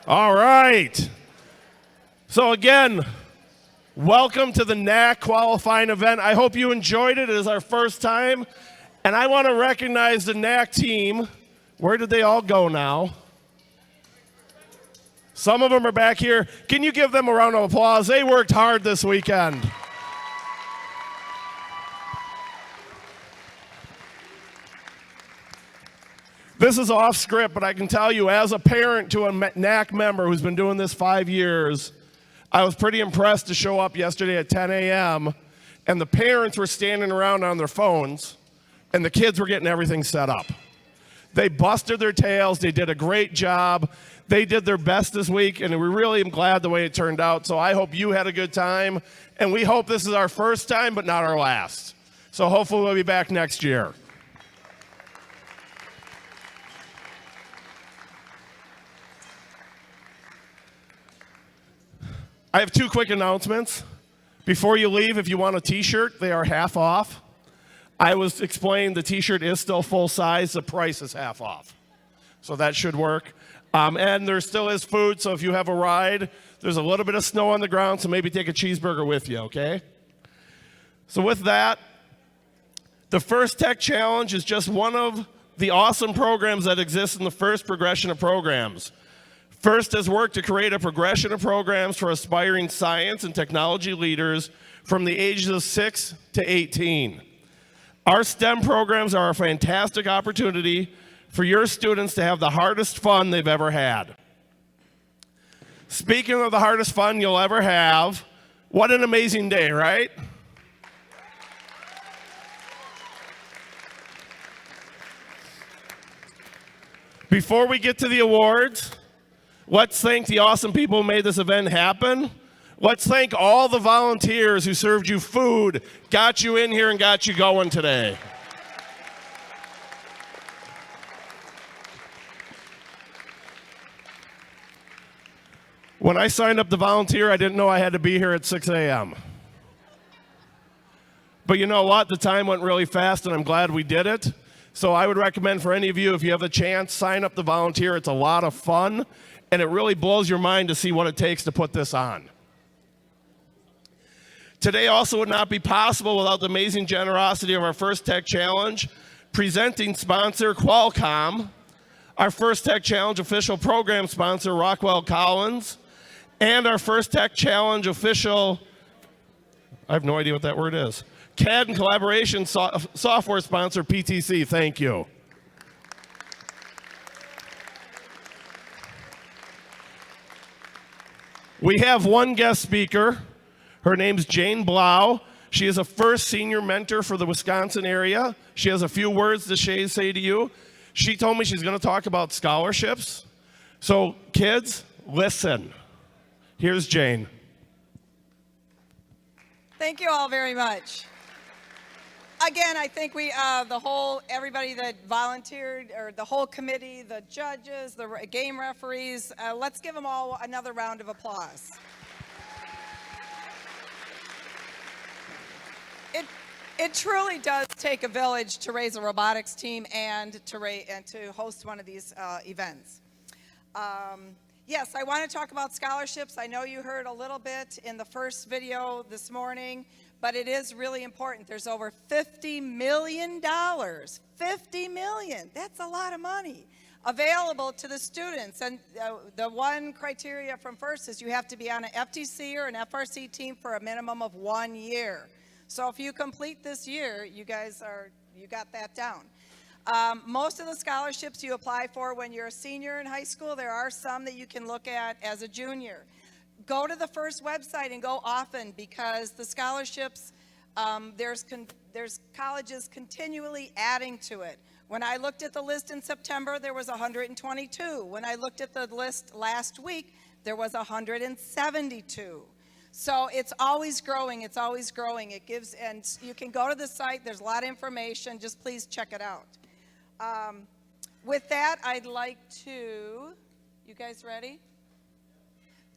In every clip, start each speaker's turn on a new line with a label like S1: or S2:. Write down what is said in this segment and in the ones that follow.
S1: All right. So again, welcome to the NAC qualifying event. I hope you enjoyed it. It is our first time. And I want to recognize the NAC team. Where did they all go now? Some of them are back here. Can you give them a round of applause? They worked hard this weekend. This is off script, but I can tell you, as a parent to a NAC member who's been doing this 5 years, I was pretty impressed to show up yesterday at 10 a.m., and the parents were standing around on their phones, and the kids were getting everything set up. They busted their tails. They did a great job. They did their best this week, and we really am glad the way it turned out. So I hope you had a good time, and we hope this is our first time, but not our last. So hopefully we'll be back next year. I have two quick announcements. Before you leave, if you want a t-shirt, they are half off. I was explaining the t-shirt is still full size. The price is half off. So that should work. And there still is food, so if you have a ride, there's a little bit of snow on the ground, so maybe take a cheeseburger with you, okay? So with that, the First Tech Challenge is just one of the awesome programs that exist in the FIRST progression of programs. FIRST has worked to create a progression of programs for aspiring science and technology leaders from the ages of 6 to 18. Our STEM programs are a fantastic opportunity for your students to have the hardest fun they've ever had. Speaking of the hardest fun you'll ever have, what an amazing day, right? Before we get to the awards, let's thank the awesome people who made this event happen. Let's thank all the volunteers who served you food, got you in here, and got you going today. When I signed up to volunteer, I didn't know I had to be here at 6 a.m. But you know what? The time went really fast, and I'm glad we did it. So I would recommend for any of you, if you have a chance, sign up to volunteer. It's a lot of fun, and it really blows your mind to see what it takes to put this on. Today also would not be possible without the amazing generosity of our First Tech Challenge, presenting sponsor Qualcomm, our First Tech Challenge official program sponsor Rockwell Collins, and our First Tech Challenge official, I have no idea what that word is, CAD and collaboration software sponsor PTC. Thank you. We have one guest speaker. Her name's Jane Blau. She is a first senior mentor for the Wisconsin area. She has a few words to say to you. She told me she's going to talk about scholarships. So kids, listen. Here's Jane.
S2: Thank you all very much. Again, I think everybody that volunteered, or the whole committee, the judges, the game referees, let's give them all another round of applause. It truly does take a village to raise a robotics team and to host one of these events. Yes, I want to talk about scholarships. I know you heard a little bit in the first video this morning, but it is really important. There's over $50 million, $50 million, that's a lot of money, available to the students. And the one criteria from FIRST is you have to be on an FTC or an FRC team for a minimum of 1 year. So if you complete this year, you got that down. Most of the scholarships you apply for when you're a senior in high school, there are some that you can look at as a junior. Go to the FIRST website and go often, because the scholarships, there's colleges continually adding to it. When I looked at the list in September, there was 122. When I looked at the list last week, there was 172. So it's always growing, it's always growing. It gives, and you can go to the site, there's a lot of information, just please check it out. With that, I'd like to, you guys ready?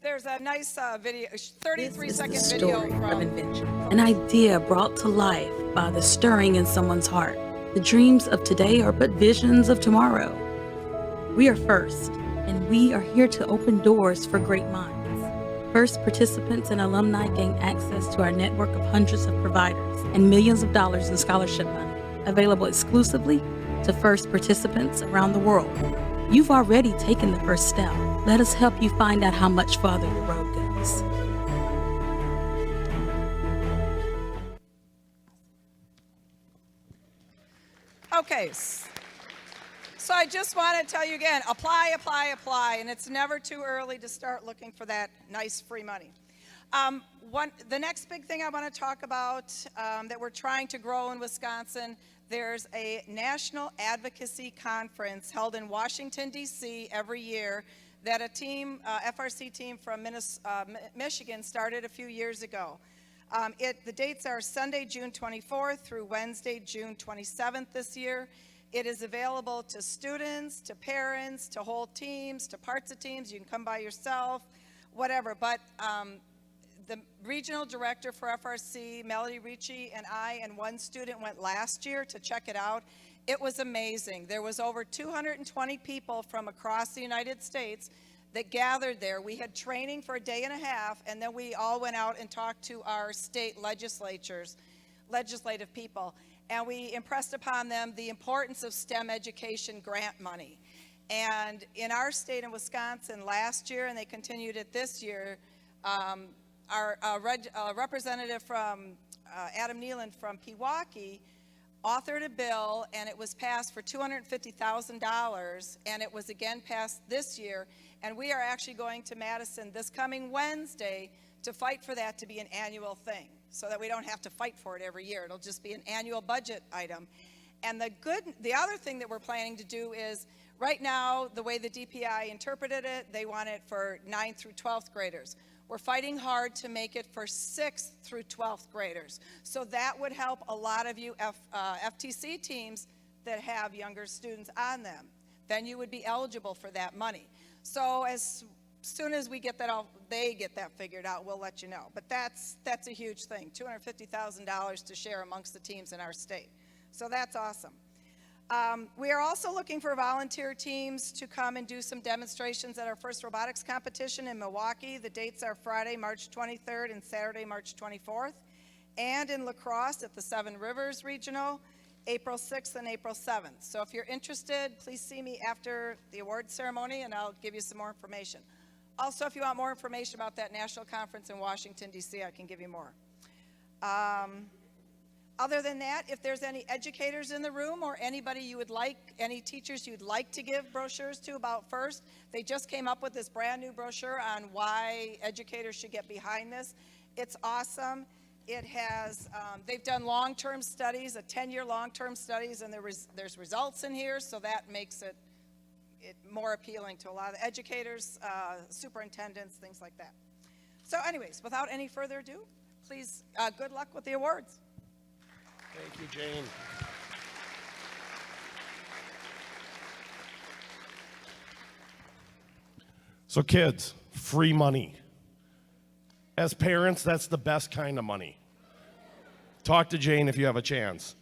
S2: There's a nice video, 33-second video
S3: of invention. An idea brought to life by the stirring in someone's heart. The dreams of today are but visions of tomorrow. We are FIRST, and we are here to open doors for great minds. First participants and alumni gain access to our network of hundreds of providers and millions of dollars in scholarship money, available exclusively to first participants around the world. You've already taken the first step. Let us help you find out how much farther the road goes.
S2: Okay, so I just want to tell you again, apply, apply, apply, and it's never too early to start looking for that nice free money. The next big thing I want to talk about that we're trying to grow in Wisconsin, there's a national advocacy conference held in Washington, D.C. every year that a team, FRC team from Michigan started a few years ago. The dates are Sunday, June 24th through Wednesday, June 27th this year. It is available to students, to parents, to whole teams, to parts of teams. You can come by yourself, whatever. But the regional director for FRC, Melody Ricci, and I and one student went last year to check it out. It was amazing. There was over 220 people from across the United States that gathered there. We had training for a day and a half, and then we all went out and talked to our state legislative people. And we impressed upon them the importance of STEM education grant money. And in our state in Wisconsin last year, and they continued it this year, our representative from Adam Nealon from Pewaukee authored a bill, and it was passed for $250,000, and it was again passed this year. And we are actually going to Madison this coming Wednesday to fight for that to be an annual thing, so that we don't have to fight for it every year. It'll just be an annual budget item. And the other thing that we're planning to do is, right now, the way the DPI interpreted it, they want it for 9th through 12th graders. We're fighting hard to make it for 6th through 12th graders. So that would help a lot of you FTC teams that have younger students on them. Then you would be eligible for that money. So as soon as we get that they get that figured out, we'll let you know. But that's a huge thing, $250,000 to share amongst the teams in our state. So that's awesome. We are also looking for volunteer teams to come and do some demonstrations at our first robotics competition in Milwaukee. The dates are Friday, March 23rd and Saturday, March 24th. And in La Crosse at the Seven Rivers Regional, April 6th and April 7th. So if you're interested, please see me after the award ceremony and I'll give you some more information. Also, if you want more information about that national conference in Washington, D.C., I can give you more. Other than that, if there's any educators in the room or anybody you would like, any teachers you'd like to give brochures to about FIRST, they just came up with this brand new brochure on why educators should get behind this. It's awesome. It has, they've done long-term studies, a 10-year long-term studies, and there's results in here, so that makes it more appealing to a lot of educators, superintendents, things like that. So anyways, without any further ado, please, good luck with the awards.
S1: Thank you, Jane. So kids, free money. As parents, that's the best kind of money. Talk to Jane if you have a chance.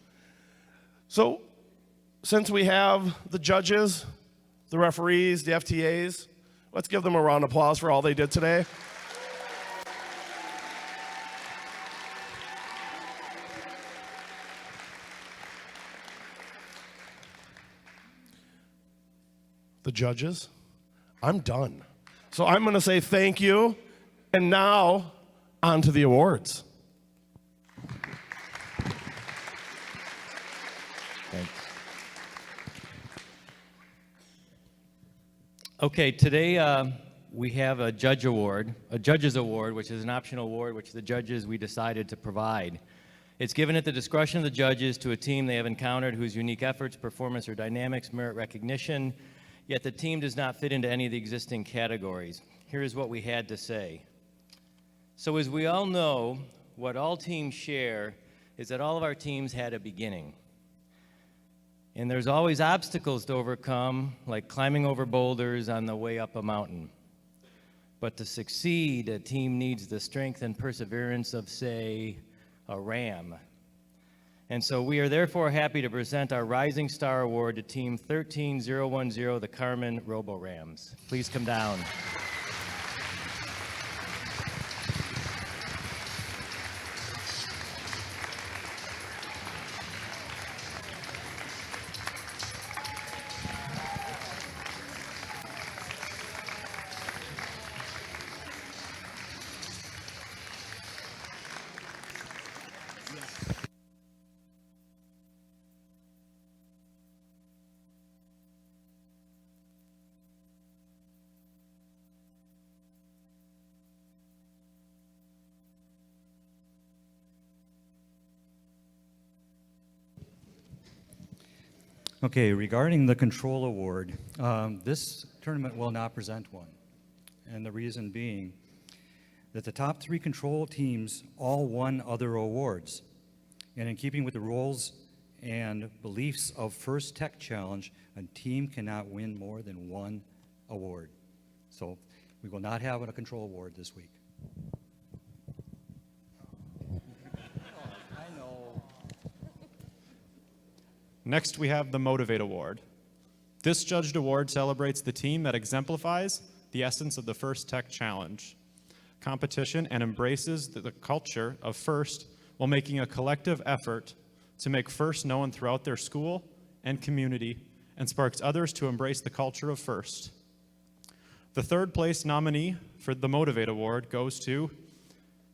S1: So, since we have the judges, the referees, the FTAs, let's give them a round of applause for all they did today. The judges, I'm done. So I'm going to say thank you. And now, on to the awards.
S4: Thanks. Okay, today we have a judge's award, which is an optional award which the judges we decided to provide. It's given at the discretion of the judges to a team they have encountered whose unique efforts, performance, or dynamics merit recognition, yet the team does not fit into any of the existing categories. Here's what we had to say. So as we all know, what all teams share is that all of our teams had a beginning. And there's always obstacles to overcome, like climbing over boulders on the way up a mountain. But to succeed, a team needs the strength and perseverance of, say, a ram. And so we are therefore happy to present our Rising Star Award to Team 13010, the Carmen Robo-Rams. Please come down.
S5: Okay, regarding the Control Award, this tournament will not present one. And the reason being that the top 3 Control teams all won other awards. And in keeping with the rules and beliefs of First Tech Challenge, a team cannot win more than 1 award. So we will not have a Control Award this week. I know.
S6: Next, we have the Motivate Award. This judged award celebrates the team that exemplifies the essence of the First Tech Challenge competition and embraces the culture of FIRST while making a collective effort to make FIRST known throughout their school and community and sparks others to embrace the culture of FIRST. The third place nominee for the Motivate Award goes to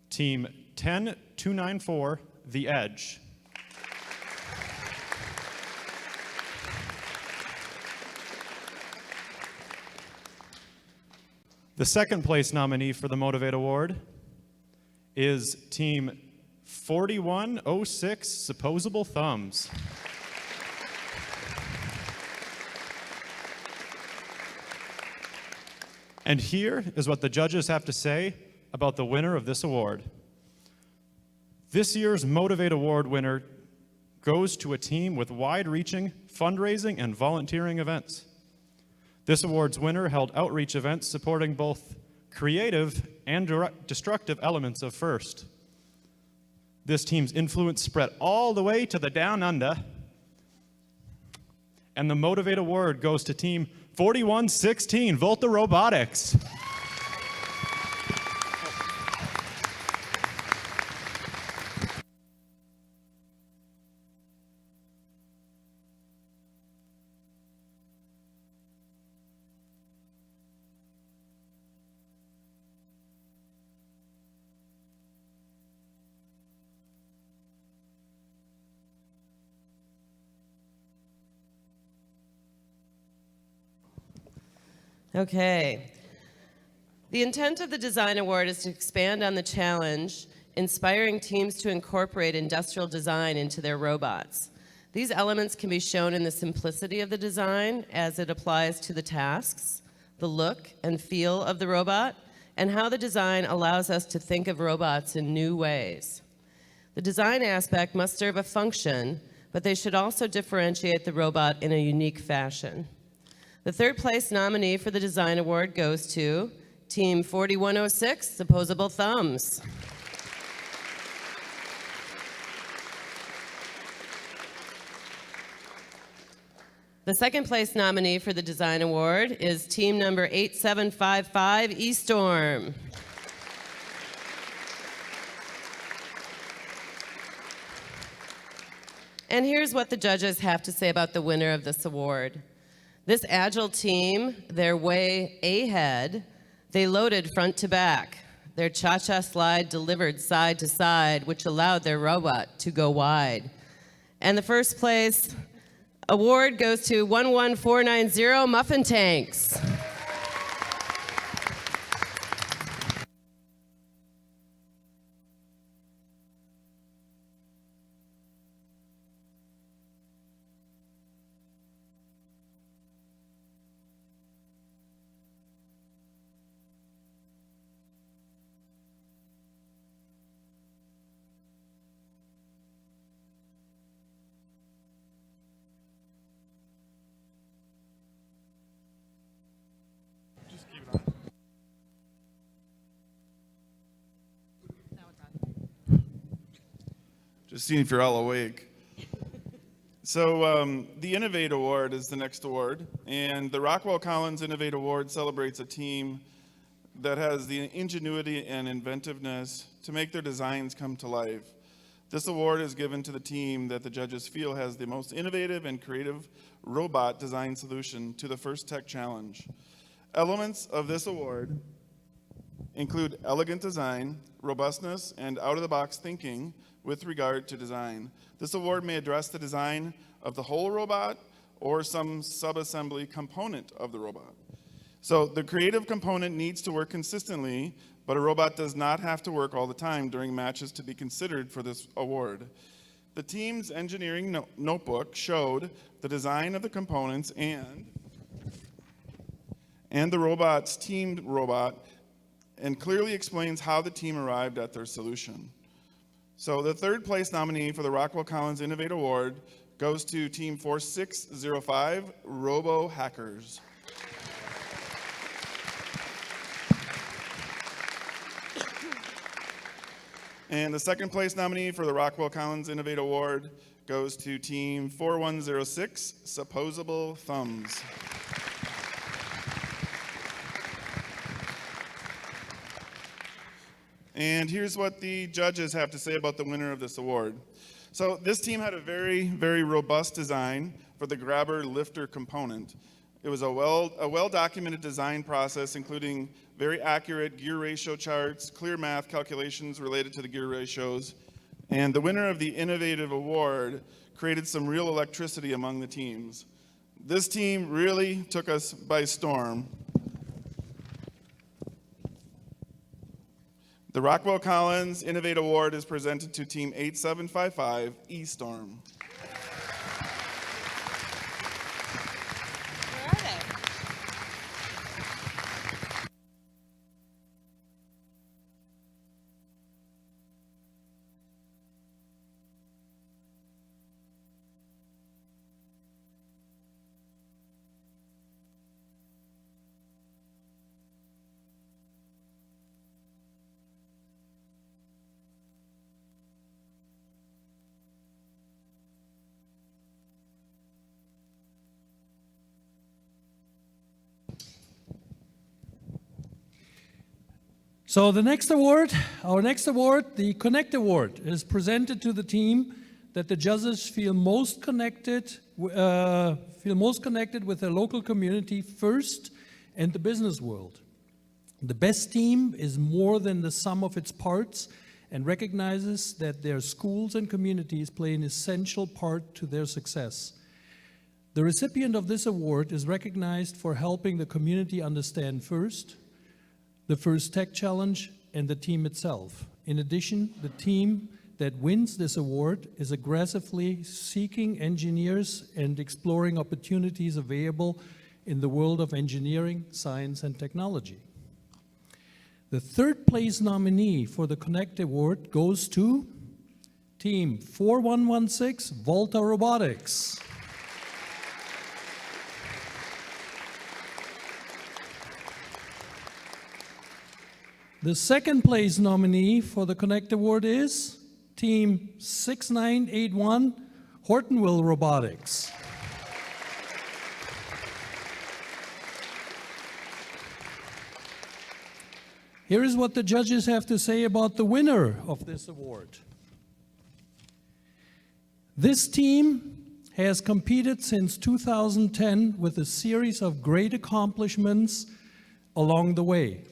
S6: Team 10294, The Edge. The second place nominee for the Motivate Award is Team 4106, Supposable Thumbs. And here is what the judges have to say about the winner of this award. This year's Motivate Award winner goes to a team with wide-reaching fundraising and volunteering events. This award's winner held outreach events supporting both creative and destructive elements of FIRST. This team's influence spread all the way to the Down Under. And the Motivate Award goes to Team 4116, Volta Robotics.
S7: Okay. The intent of the Design Award is to expand on the challenge, inspiring teams to incorporate industrial design into their robots. These elements can be shown in the simplicity of the design as it applies to the tasks, the look and feel of the robot, and how the design allows us to think of robots in new ways. The design aspect must serve a function, but they should also differentiate the robot in a unique fashion. The third place nominee for the Design Award goes to Team 4106, Opposable Thumbs. The second place nominee for the Design Award is team number 8755, eStorm. And here's what the judges have to say about the winner of this award. This agile team, they're way ahead. They loaded front to back. Their cha-cha slide delivered side to side, which allowed their robot to go wide. And the first place award goes to 11490 Muffin Tanks.
S8: Just seeing if you're all awake. So the Innovate Award is the next award, and the Rockwell Collins Innovate Award celebrates a team that has the ingenuity and inventiveness to make their designs come to life. This award is given to the team that the judges feel has the most innovative and creative robot design solution to the first tech challenge. Elements of this award include elegant design, robustness, and out-of-the-box thinking with regard to design. This award may address the design of the whole robot or some sub-assembly component of the robot. So the creative component needs to work consistently, but a robot does not have to work all the time during matches to be considered for this award. The team's engineering notebook showed the design of the components and the robot's teamed robot, and clearly explains how the team arrived at their solution. So the third place nominee for the Rockwell Collins Innovate Award goes to Team 4605, Robo Hackers. And the second place nominee for the Rockwell Collins Innovate Award goes to Team 4106, Supposable Thumbs. And here's what the judges have to say about the winner of this award. So this team had a very, very robust design for the grabber lifter component. It was a well-documented design process, including very accurate gear ratio charts, clear math calculations related to the gear ratios, and the winner of the Innovative Award created some real electricity among the teams. This team really took us by storm. The Rockwell Collins Innovate Award is presented to Team 8755, E-Storm.
S7: Where are they?
S9: So our next award, the Connect Award, is presented to the team that the judges feel most connected with their local community first and the business world. The best team is more than the sum of its parts and recognizes that their schools and communities play an essential part to their success. The recipient of this award is recognized for helping the community understand first, the first tech challenge, and the team itself. In addition, the team that wins this award is aggressively seeking engineers and exploring opportunities available in the world of engineering, science, and technology. The third place nominee for the Connect Award goes to Team 4116, Volta Robotics. The second place nominee for the Connect Award is Team 6981, Hortonville Robotics. Here is what the judges have to say about the winner of this award. This team has competed since 2010 with a series of great accomplishments along the way.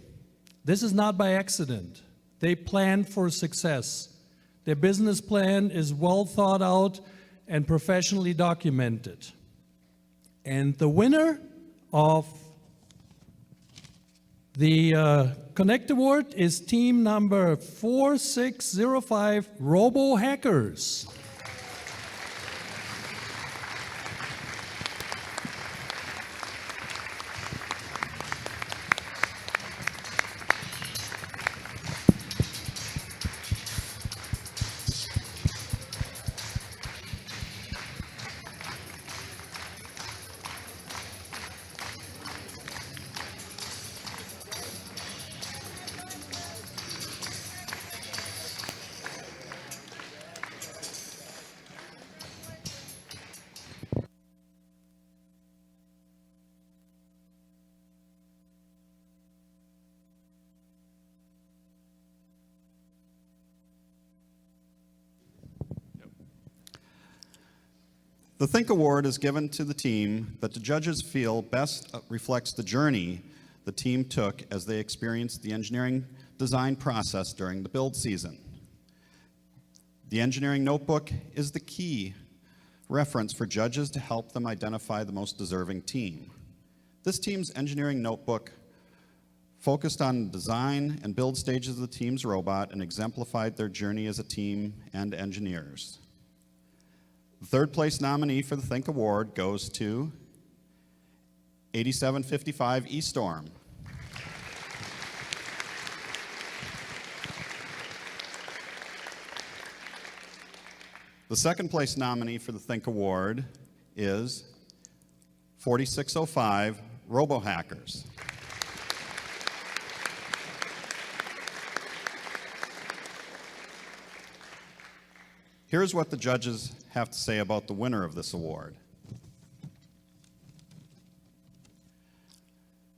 S9: This is not by accident. They planned for success. Their business plan is well thought out and professionally documented. And the winner of the Connect Award is team number 4605, Robo Hackers.
S10: The Think Award is given to the team that the judges feel best reflects the journey the team took as they experienced the engineering design process during the build season. The engineering notebook is the key reference for judges to help them identify the most deserving team. This team's engineering notebook focused on the design and build stages of the team's robot and exemplified their journey as a team and engineers. The third place nominee for the Think Award goes to 8755 E-Storm. The second place nominee for the Think Award is 4605 RoboHackers. Here's what the judges have to say about the winner of this award.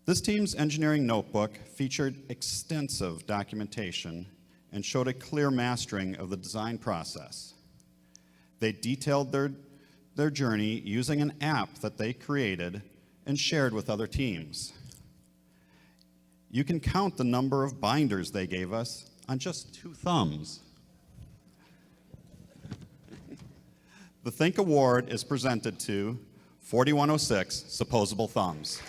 S10: This team's engineering notebook featured extensive documentation and showed a clear mastering of the design process. They detailed their journey using an app that they created and shared with other teams. You can count the number of binders they gave us on just 2 thumbs. The Think Award is presented to 4106 Supposable Thumbs.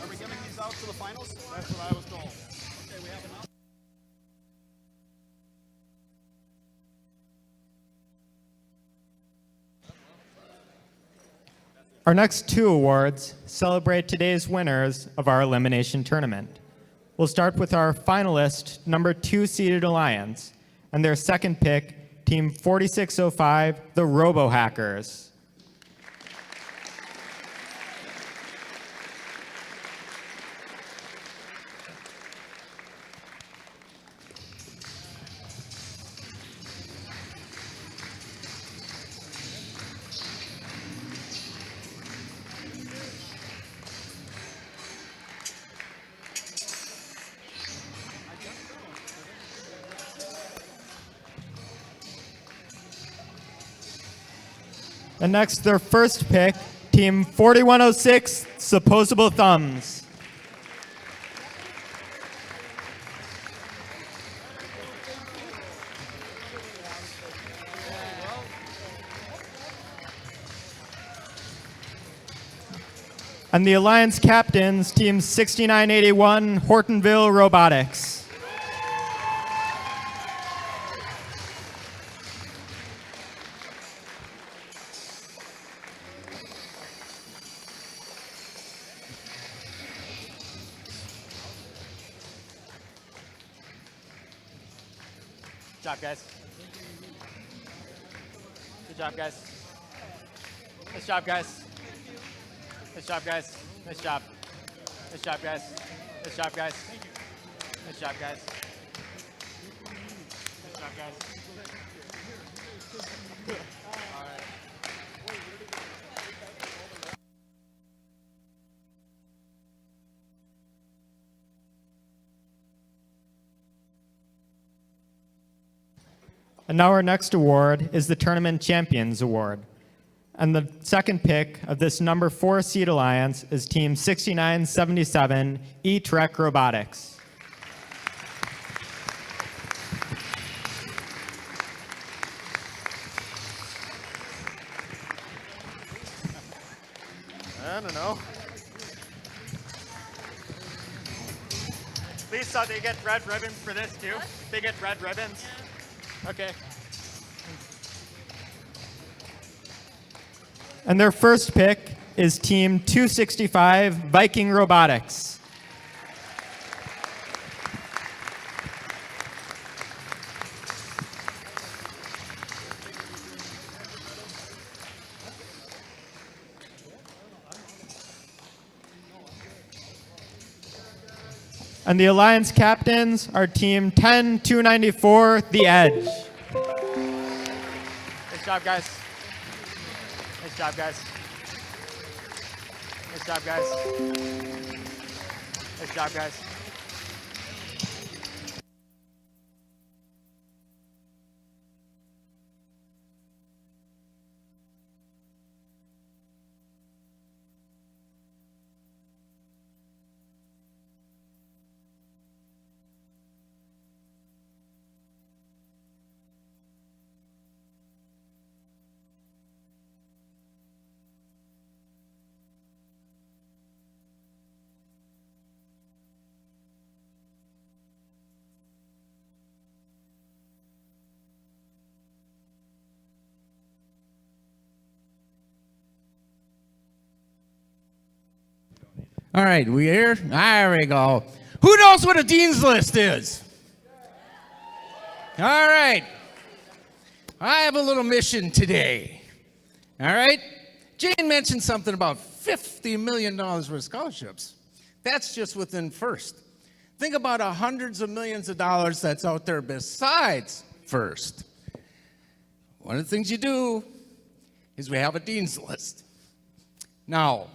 S10: Are we giving these out to the finals? That's what I was told. Okay, we have enough.
S11: Our next 2 awards celebrate today's winners of our elimination tournament. We'll start with our finalist, number 2 seeded Alliance, and their second pick, Team 4605, the RoboHackers. And next, their first pick, Team 4106, Supposable Thumbs. And the Alliance captains, Team 6981, Hortonville Robotics. Good job, guys. Good job, guys. Nice job, guys. Nice job, guys. Nice job. Nice job, guys. Nice job, guys. Nice job, guys. Nice job, guys. All right. And now our next award is the Tournament Champions Award. And the second pick of this number 4 seed alliance is Team 6977, E-Trek Robotics.
S12: I don't know. Lisa, they get red ribbons for this too? They get red ribbons? Okay.
S11: And their first pick is Team 265, Viking Robotics. And the Alliance captains are Team 10-294, The Edge.
S12: Nice job, guys. Nice job, guys. Nice job, guys. Nice job, guys.
S13: All right, we here? There we go. Who knows what a dean's list is? All right. I have a little mission today. All right? Jane mentioned something about $50 million worth of scholarships. That's just within FIRST. Think about hundreds of millions of dollars that's out there besides FIRST. One of the things you do is we have a dean's list. Now,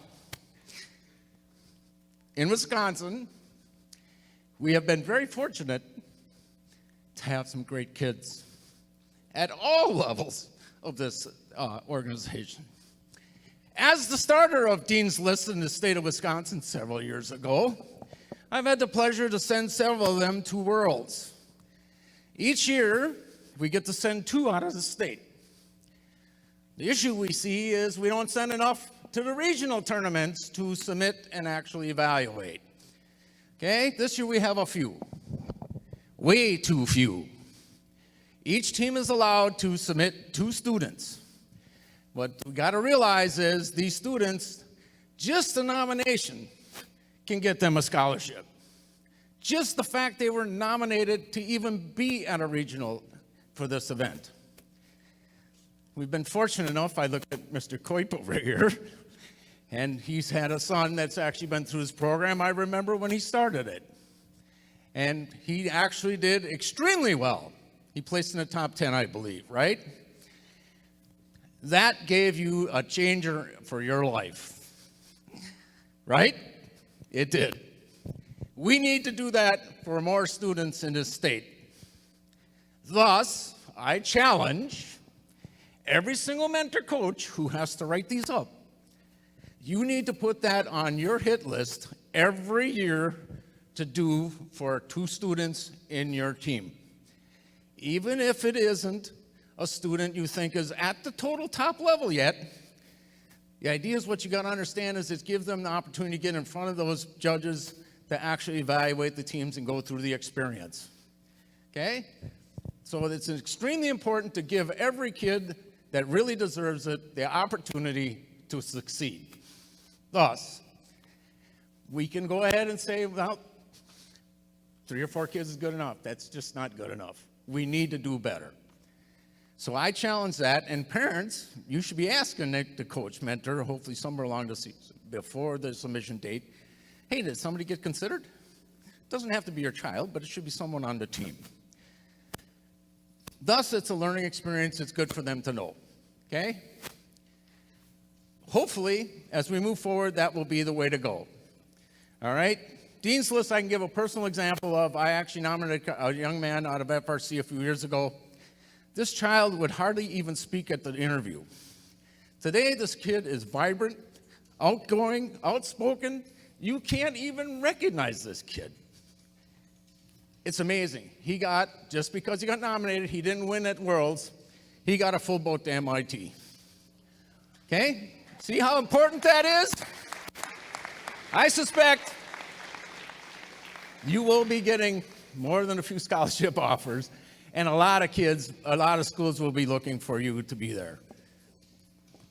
S13: in Wisconsin, we have been very fortunate to have some great kids at all levels of this organization. As the starter of Dean's List in the state of Wisconsin several years ago, I've had the pleasure to send several of them to Worlds. Each year, we get to send 2 out of the state. The issue we see is we don't send enough to the regional tournaments to submit and actually evaluate. Okay, this year we have a few, way too few. Each team is allowed to submit 2 students. What we got to realize is these students, just a nomination can get them a scholarship. Just the fact they were nominated to even be at a regional for this event. We've been fortunate enough, I look at Mr. Koip over here, and he's had a son that's actually been through his program. I remember when he started it. And he actually did extremely well. He placed in the top 10, I believe, right? That gave you a changer for your life, right? It did. We need to do that for more students in this state. Thus, I challenge every single mentor coach who has to write these up. You need to put that on your hit list every year to do for 2 students in your team. Even if it isn't a student you think is at the total top level yet, the idea is what you got to understand is it gives them the opportunity to get in front of those judges to actually evaluate the teams and go through the experience. Okay? So it's extremely important to give every kid that really deserves it the opportunity to succeed. Thus, we can go ahead and say, well, 3 or 4 kids is good enough. That's just not good enough. We need to do better. So I challenge that, and parents, you should be asking the coach, mentor, hopefully somewhere along the season, before the submission date, hey, did somebody get considered? It doesn't have to be your child, but it should be someone on the team. Thus, it's a learning experience. It's good for them to know, okay? Hopefully, as we move forward, that will be the way to go. All right? Dean's List, I can give a personal example of. I actually nominated a young man out of FRC a few years ago. This child would hardly even speak at the interview. Today, this kid is vibrant, outgoing, outspoken. You can't even recognize this kid. It's amazing. He got, just because he got nominated, he didn't win at Worlds, he got a full boat to MIT. Okay? See how important that is? I suspect you will be getting more than a few scholarship offers, and a lot of kids, a lot of schools will be looking for you to be there.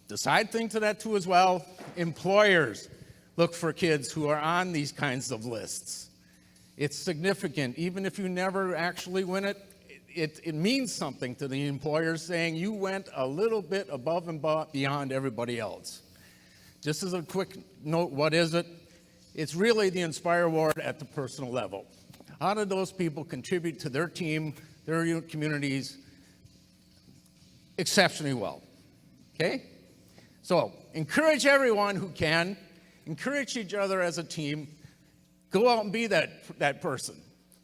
S13: The side thing to that too as well, employers look for kids who are on these kinds of lists. It's significant. Even if you never actually win it, it means something to the employer saying you went a little bit above and beyond everybody else. Just as a quick note, what is it? it's really the Inspire Award at the personal level. How did those people contribute to their team, their communities exceptionally well? Okay? So encourage everyone who can, encourage each other as a team, go out and be that person.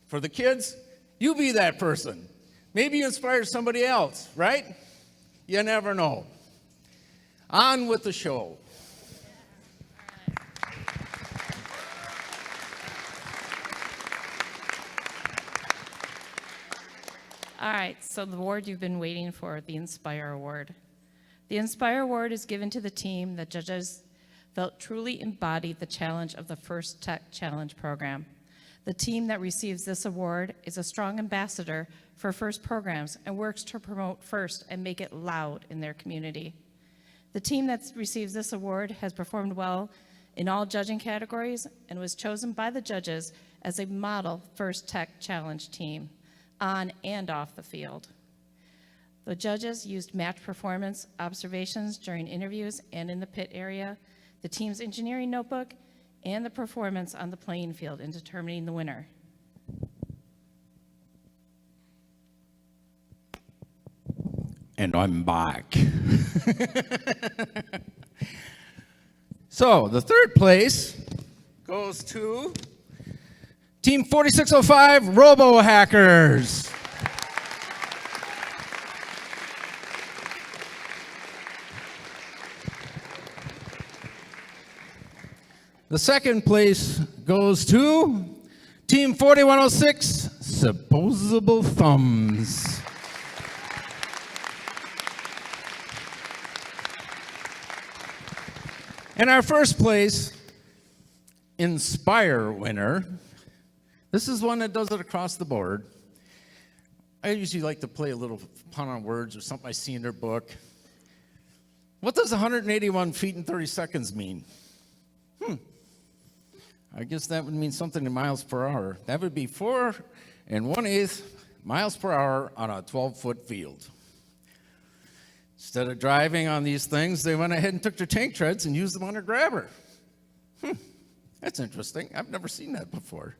S13: For the kids, you be that person. Maybe you inspire somebody else, right? You never know. On with the show.
S14: All right, so the award you've been waiting for, the Inspire Award. The Inspire Award is given to the team that judges felt truly embodied the challenge of the First Tech Challenge program. The team that receives this award is a strong ambassador for FIRST programs and works to promote FIRST and make it loud in their community. The team that receives this award has performed well in all judging categories and was chosen by the judges as a model First Tech Challenge team on and off the field. The judges used match performance observations during interviews and in the pit area, the team's engineering notebook, and the performance on the playing field in determining the winner.
S13: And I'm back. So the third place goes to Team 4605 Robo Hackers. The second place goes to Team 4106 Supposable Thumbs. And our first place Inspire winner, this is one that does it across the board. I usually like to play a little pun on words or something I see in their book. What does 181 feet and 30 seconds mean? I guess that would mean something in miles per hour. That would be 4 1/8 miles per hour on a 12-foot field. Instead of driving on these things, they went ahead and took their tank treads and used them on a grabber. That's interesting. I've never seen that before.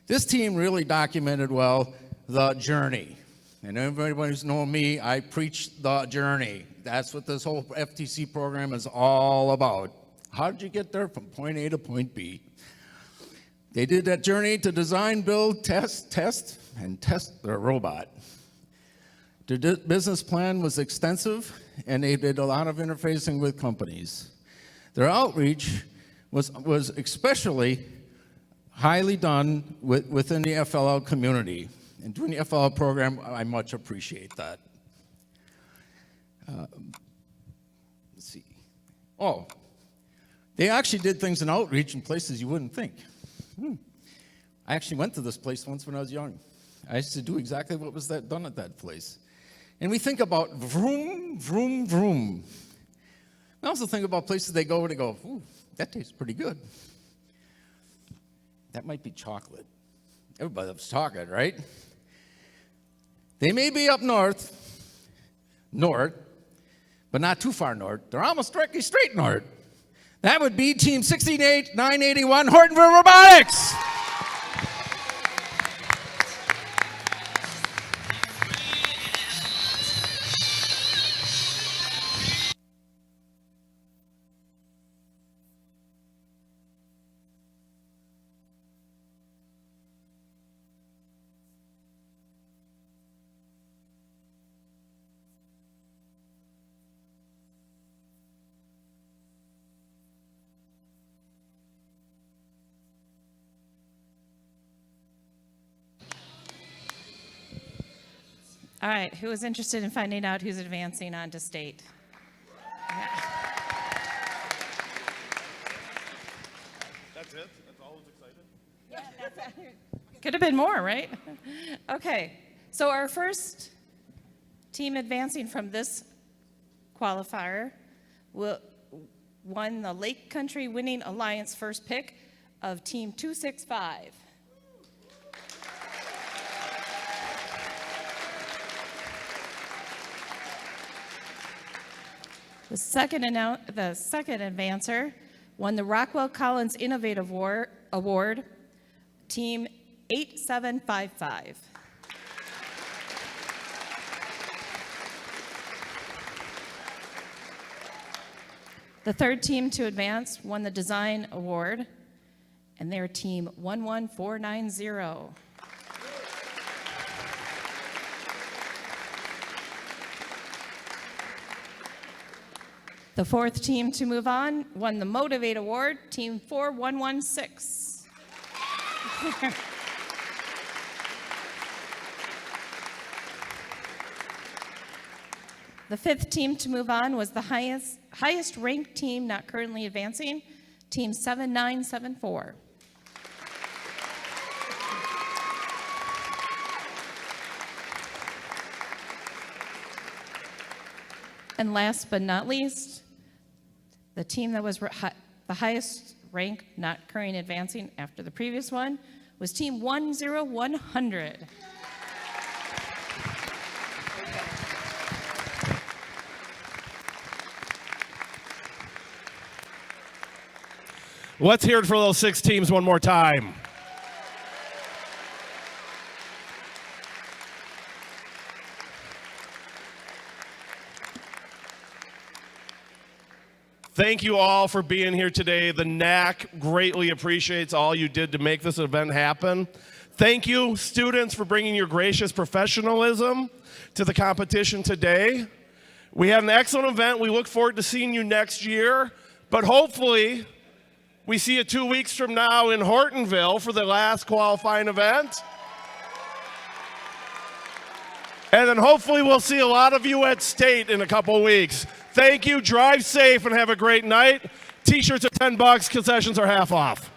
S13: This team really documented well the journey. And everybody who's known me, I preach the journey. That's what this whole FTC program is all about. How did you get there from point A to point B? They did that journey to design, build, test their robot. Their business plan was extensive, and they did a lot of interfacing with companies. Their outreach was especially highly done within the FLL community. And doing the FLL program, I much appreciate that. Let's see. Oh, they actually did things in outreach in places you wouldn't think. I actually went to this place once when I was young. I used to do exactly what was done at that place. And we think about vroom, vroom, vroom. I also think about places they go and they go, ooh, that tastes pretty good. That might be chocolate. Everybody loves chocolate, right? They may be up north, but not too far north. They're almost directly straight north. That would be Team 16981 Hortonville Robotics.
S14: All right, who is interested in finding out who's advancing on to state? Yeah.
S1: That's it? That's all who's excited?
S14: Yeah, that's it. Could have been more, right? Okay, so our first team advancing from this qualifier won the Lake Country Winning Alliance first pick of Team 265. The second advancer won the Rockwell Collins Innovative Award, Team 8755. The third team to advance won the Design Award, and their Team 11490. The fourth team to move on won the Motivate Award, Team 4116. The fifth team to move on was the highest ranked team not currently advancing, Team 7974. And last but not least, the team that was the highest rank not currently advancing after the previous one was Team 10100.
S1: Let's hear it for those 6 teams one more time. Thank you all for being here today. The NAC greatly appreciates all you did to make this event happen. Thank you, students, for bringing your gracious professionalism to the competition today. We had an excellent event. We look forward to seeing you next year, but hopefully we see you 2 weeks from now in Hortonville for the last qualifying event. And then hopefully we'll see a lot of you at State in a couple weeks. Thank you, drive safe, and have a great night. T-shirts are $10, concessions are half off.